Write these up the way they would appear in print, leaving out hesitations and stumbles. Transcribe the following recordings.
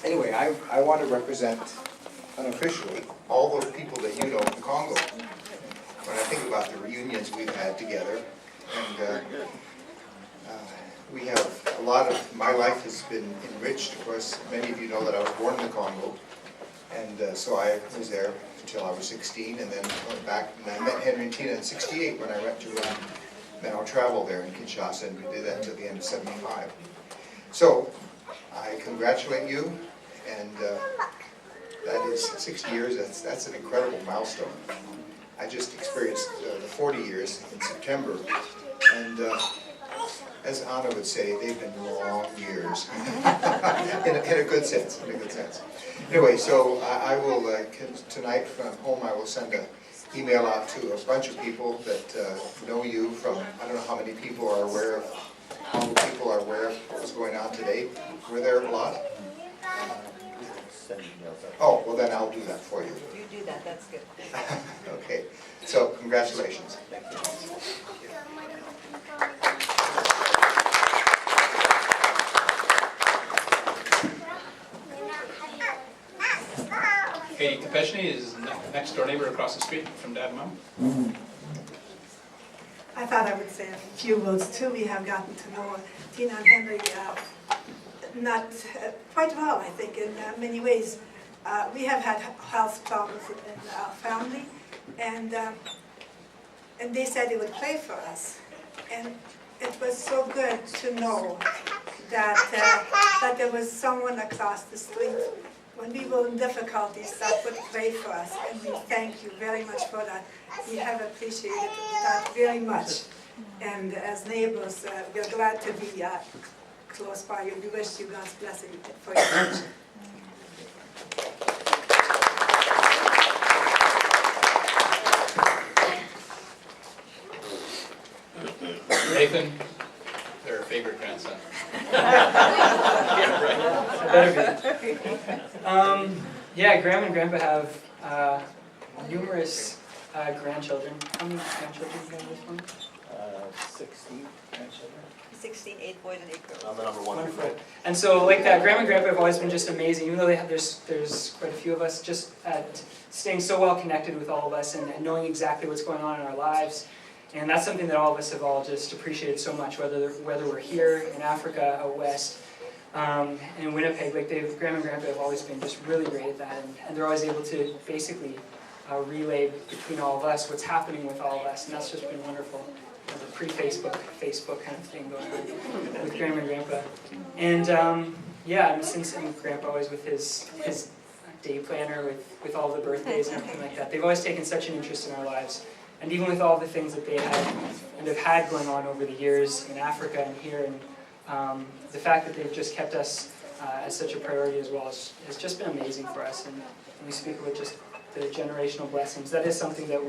Anyway, I want to represent unofficially all those people that you know from Congo. When I think about the reunions we've had together, and we have a lot of, my life has been enriched. Of course, many of you know that I was born in the Congo, and so I was there until I was 16, and then went back, and I met Henry and Tina in 68 when I went to Mental Travel there in Kinshasa, and we did that until the end of 75. So, I congratulate you, and that is 60 years, that's an incredible milestone. I just experienced the 40 years in September, and as Anna would say, they've been long years, in a good sense, Anyway, so I will, tonight from home, I will send an email out to a bunch of people that know you from, I don't know how many people are aware of, how many people are aware of what was going on today. Were there a lot? Oh, well then I'll do that for you. You do that, that's good. Okay, so congratulations. Katie Kopechny is next door neighbor across the street from Dad and Mom. I thought I would say a few words too. We have gotten to know Tina and Henry not quite well, I think, in many ways. We have had health problems in our family, and they said they would pray for us. And it was so good to know that there was someone across the street when we were in difficulties that would pray for us, and we thank you very much for that. We have appreciated that very much, and as neighbors, we're glad to be close by you. We wish you God's blessing for your future. Nathan, their favorite grandson. Yeah, right. Better be. Yeah, Grandma and Grandpa have numerous grandchildren. How many grandchildren do you have this one? 16 grandchildren. 16, 8 boys and 8 girls. I'm the number one. Wonderful. And so, like that, Grandma and Grandpa have always been just amazing. Even though there's quite a few of us, just at staying so well connected with all of us and knowing exactly what's going on in our lives. And that's something that all of us have all just appreciated so much, whether we're here in Africa, out west, in Winnipeg. Like Grandma and Grandpa have always been just really great at that, and they're always able to basically relay between all of us what's happening with all of us, and that's just been wonderful. There's a Facebook kind of thing going on with Grandma and Grandpa. And yeah, and Grandpa always with his day planner with all the birthdays and everything like that. They've always taken such an interest in our lives. And even with all the things that they have had going on over the years in Africa and here, and the fact that they've just kept us as such a priority as well has just been amazing for us. And when we speak about just the generational blessings, that is something that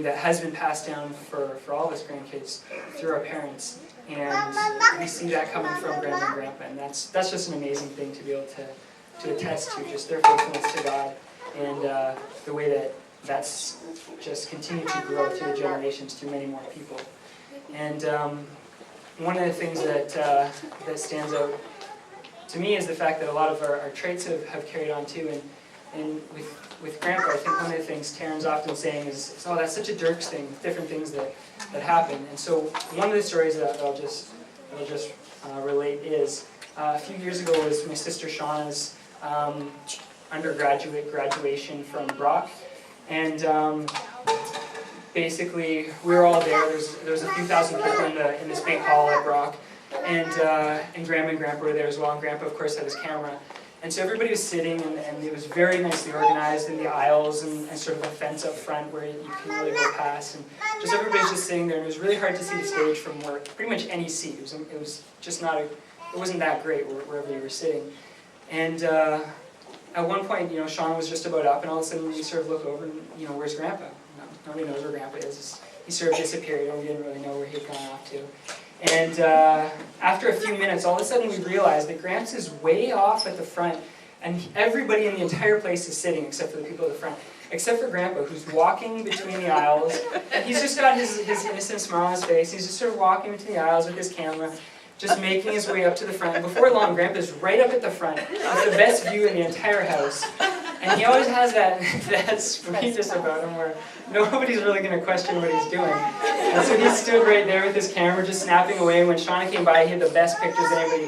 that has been passed down for all of us grandkids through our parents. And we see that coming from Grandma and Grandpa, and that's just an amazing thing to be able to attest to, just their faithfulness to God and the way that's just continued to grow through the generations, through many more people. And one of the things that stands out to me is the fact that a lot of our traits have carried on too. And with Grandpa, I think one of the things Taryn's often saying is, oh, that's such a Dirks thing, different things that happen. And so one of the stories that I'll just relate is, a few years ago was my sister Shauna's undergraduate graduation from Brock. And basically, we were all there. There was a few thousand people in this big hall at Brock, and Grandma and Grandpa were there as well. And Grandpa, of course, had his camera. And so everybody was sitting, and it was very nicely organized in the aisles and sort of a fence up front where you can really go past. And just everybody's just sitting there, and it was really hard to see the stage from where pretty much any seat. It was just not it wasn't that great wherever you were sitting. And at one point, Sean was just about up, and all of a sudden we sort of look over, and where's Grandpa? Nobody knows where Grandpa is. He sort of disappeared, and we didn't really know where he'd gone off to. And after a few minutes, all of a sudden we realized that Gramps is way off at the front, and everybody in the entire place is sitting except for the people at the front, except for Grandpa, who's walking between the aisles. And he's just got his innocent smile on his face. He's just sort of walking between the aisles with his camera. just making his way up to the front. And before long, Grandpa's right up at the front with the best view in the entire house. And he always has that sweetness about him where nobody's really going to question what he's doing. And so he stood right there with his camera just snapping away. When Shauna came by, he had the best pictures that anybody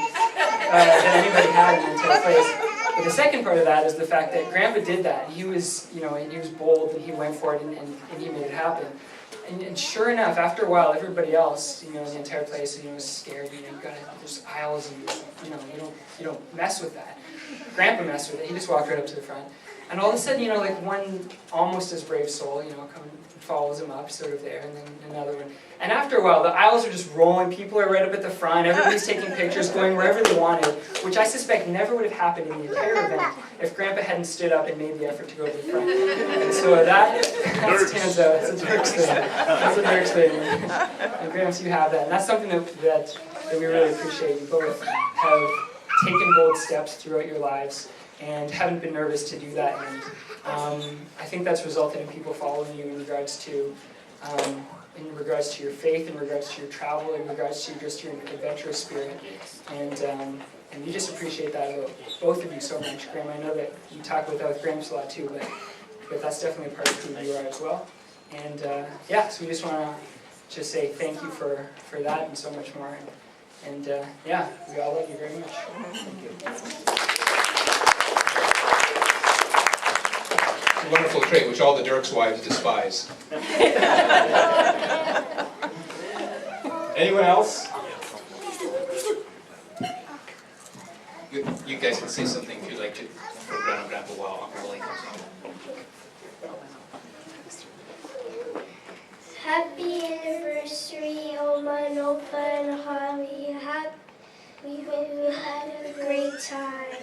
had in the entire place. But the second part of that is the fact that Grandpa did that. He was, he was bold and he went for it and he made it happen. And sure enough, after a while, everybody else, in the entire place, was scared. There's aisles and you don't mess with that. Grandpa messed with it. He just walked right up to the front. And all of a sudden, like one almost as brave soul, comes and follows him up, sort of there, and then another one. And after a while, the aisles are just rolling. People are right up at the front. Everybody's taking pictures, going wherever they wanted, which I suspect never would have happened in the entire event if Grandpa hadn't stood up and made the effort to go to the front. And so that stands out. It's a Dirks thing. That's a Dirks thing. And Gramps, you have that. And that's something that we really appreciate. You both have taken bold steps throughout your lives and haven't been nervous to do that. And I think that's resulted in people following you in regards to your faith, in regards to your travel, in regards to just your adventurous spirit. And we just appreciate that about both of you so much. Graham, I know that you talk about that with Gramps a lot too, but that's definitely a part of who you are as well. And so we just want to say thank you for that and so much more. And we all love you very much. Thank you. It's a wonderful trait which all the Dirks' wives despise. Anyone else? You guys can say something if you'd like to for Grandma and Grandpa while Uncle Willie comes on. Happy anniversary, Oma and Opa and Holly. We hope you had a great time.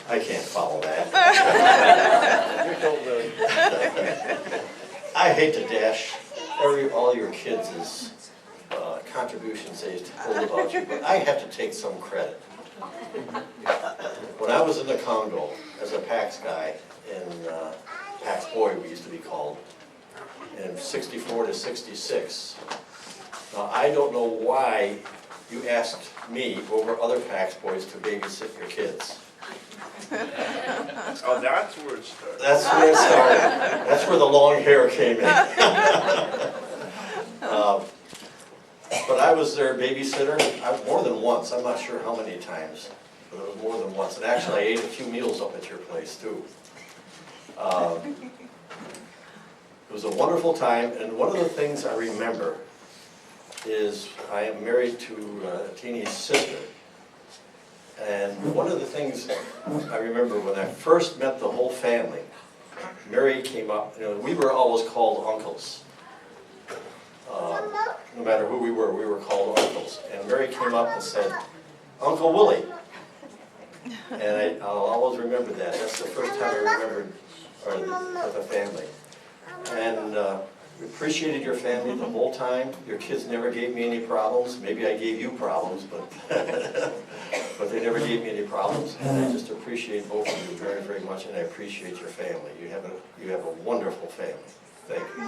I can't follow that. I hate to dash all your kids' contributions they told about you, but I have to take some credit. When I was in the Congo as a PAX guy, PAX boy we used to be called, in 64 to 66, now I don't know why you asked me over other PAX boys to babysit your kids. Oh, that's where it started. That's where it started. That's where the long hair came in. But I was their babysitter more than once. I'm not sure how many times, but it was more than once. And actually, I ate a few meals up at your place too. It was a wonderful time, and one of the things I remember is I am married to Teeny's sister. And one of the things I remember when I first met the whole family, Mary came up, we were always called uncles. No matter who we were called uncles. And Mary came up and said, "Uncle Willie." And I'll always remember that. That's the first time I remembered the family. And we appreciated your family the whole time. Your kids never gave me any problems. Maybe I gave you problems, but but they never gave me any problems. And I just appreciate both of you very, very much, and I appreciate your family. You have a wonderful family. Thank you.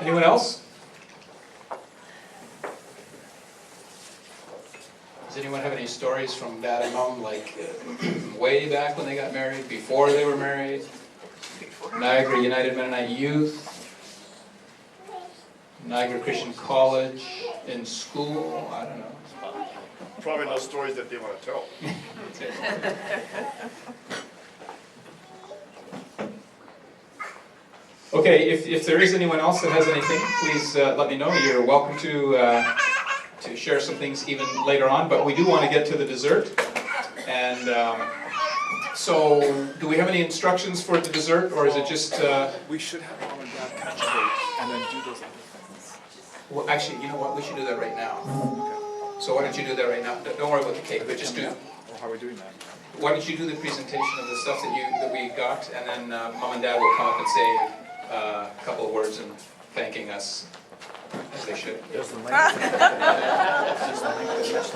Anyone else? Does anyone have any stories from Dad and Mom, like way back when they got married, before they were married? Niagara United Mennonite Youth, Niagara Christian College, in school, I don't know. Probably no stories that they want to tell. Okay, if there is anyone else that has anything, please let me know. You're welcome to share some things even later on, but we do want to get to the dessert. And so, do we have any instructions for the dessert, or is it just... We should have Mom and Dad cut cake and then do those other things. Well, actually, you know what? We should do that right now. So why don't you do that right now? Don't worry about the cake, but just do... Or how are we doing that? why don't you do the presentation of the stuff that we got, and then Mom and Dad will come up and say a couple of words and thanking us, as they should. There's the link. There's the link that you sent.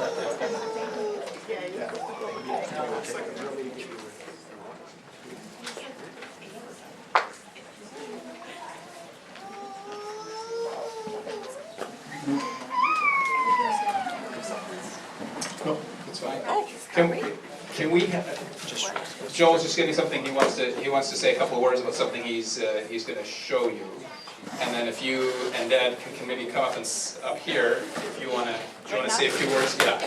No, that's fine. Can we, Joel's just getting something, he wants to say a couple of words about something he's gonna show you. And then if you and Dad can maybe come up up here, if you wanna, do you wanna say a few words? Yeah.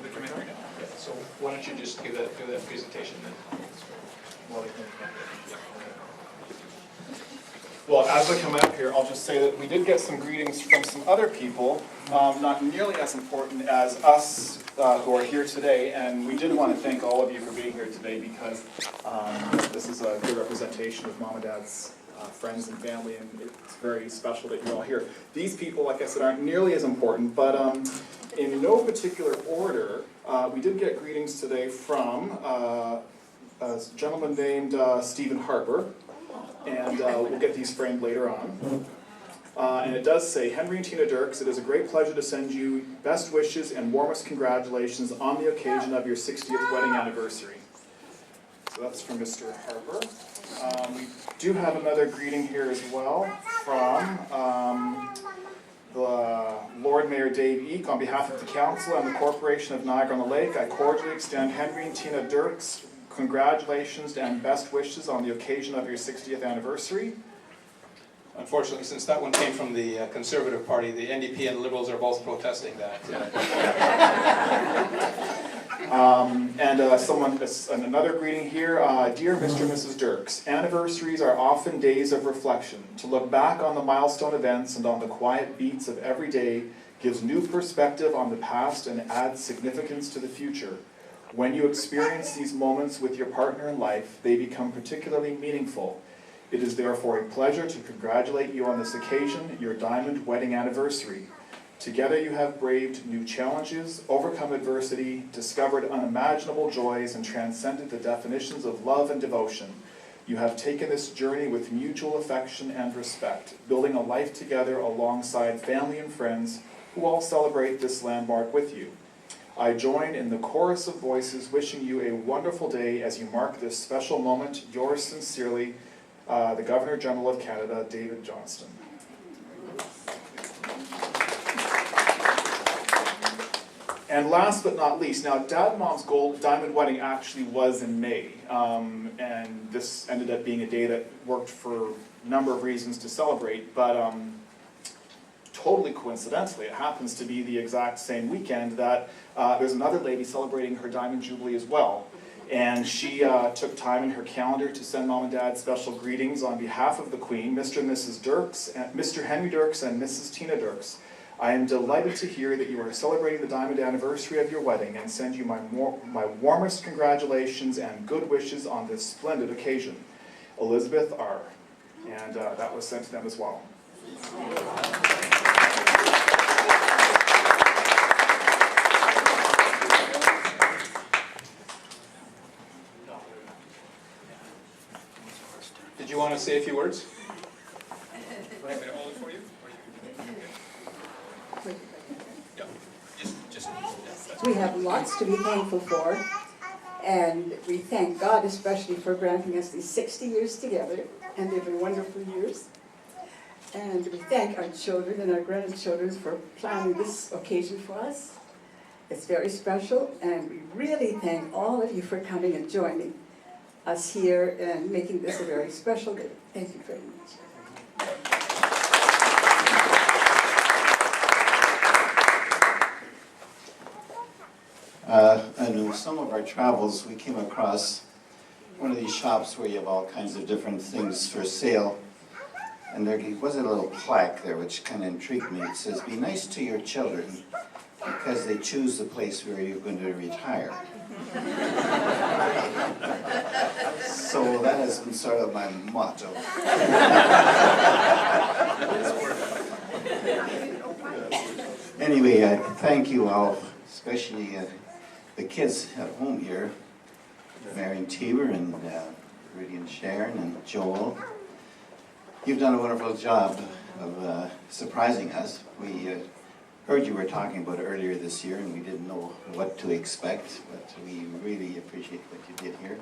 Yeah, so why don't you just do that presentation then? Well, as I come up here, I'll just say that we did get some greetings from some other people, not nearly as important as us who are here today, and we did want to thank all of you for being here today because this is a good representation of Mom and Dad's friends and family, and it's very special that you're all here. These people, like I said, aren't nearly as important, but in no particular order, we did get greetings today from a gentleman named Stephen Harper, and we'll get these framed later on. And it does say, Henry and Tina Dirks, it is a great pleasure to send you best wishes and warmest congratulations on the occasion of your 60th wedding anniversary. So that's from Mr. Harper. We do have another greeting here as well from the Lord Mayor Dave Eek. On behalf of the Council and the Corporation of Niagara-on-the-Lake, I cordially extend Henry and Tina Dirks congratulations and best wishes on the occasion of your 60th anniversary. Unfortunately, since that one came from the Conservative Party, the NDP and the Liberals are both protesting that. Another greeting here, dear Mr. and Mrs. Dirks, anniversaries are often days of reflection. To look back on the milestone events and on the quiet beats of every day gives new perspective on the past and adds significance to the future. When you experience these moments with your partner in life, they become particularly meaningful. It is therefore a pleasure to congratulate you on this occasion, your diamond wedding anniversary. Together you have braved new challenges, overcome adversity, discovered unimaginable joys, and transcended the definitions of love and devotion. You have taken this journey with mutual affection and respect, building a life together alongside family and friends who all celebrate this landmark with you. I join in the chorus of voices wishing you a wonderful day as you mark this special moment. Yours sincerely, the Governor-General of Canada, David Johnston. And last but not least, now Dad and Mom's diamond wedding actually was in May, and this ended up being a day that worked for a number of reasons to celebrate, but totally coincidentally, it happens to be the exact same weekend that there's another lady celebrating her Diamond Jubilee as well. And she took time in her calendar to send Mom and Dad special greetings on behalf of the Queen, Mr. and Mrs. Dirks, Mr. Henry Dirks and Mrs. Tina Dirks. I am delighted to hear that you are celebrating the diamond anniversary of your wedding and send you my warmest congratulations and good wishes on this splendid occasion. Elizabeth R. And that was sent to them as well. Did you want to say a few words? We have lots to be thankful for, and we thank God especially for granting us these 60 years together, and they've been wonderful years. And we thank our children and our grandchildren for planning this occasion for us. It's very special, and we really thank all of you for coming and joining us here and making this a very special day. Thank you very much. And in some of our travels, we came across one of these shops where you have all kinds of different things for sale. And there was a little plaque there which kind of intrigued me. It says, "Be nice to your children because they choose the place where you're going to retire." So that has been sort of my motto. Anyway, thank you all especially the kids at home here, Mary and Tabor and Rudy and Sharon and Joel. You've done a wonderful job of surprising us. We heard you were talking about it earlier this year and we didn't know what to expect, but we really appreciate what you did here.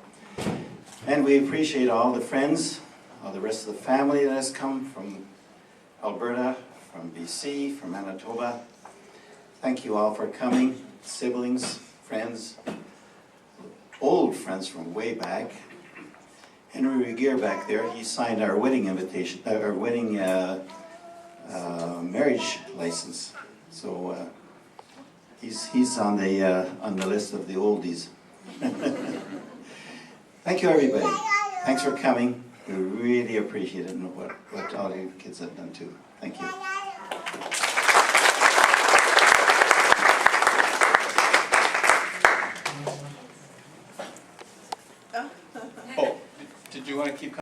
And we appreciate all the friends, all the rest of the family that has come from Alberta, from BC, from Manitoba. Thank you all for coming, siblings, friends, old friends from way back. Henry Regier back there, he signed our wedding invitation, our wedding marriage license. So he's on the list of the oldies. Thank you, everybody. Thanks for coming. We really appreciate it and what all you kids have done too. Thank you.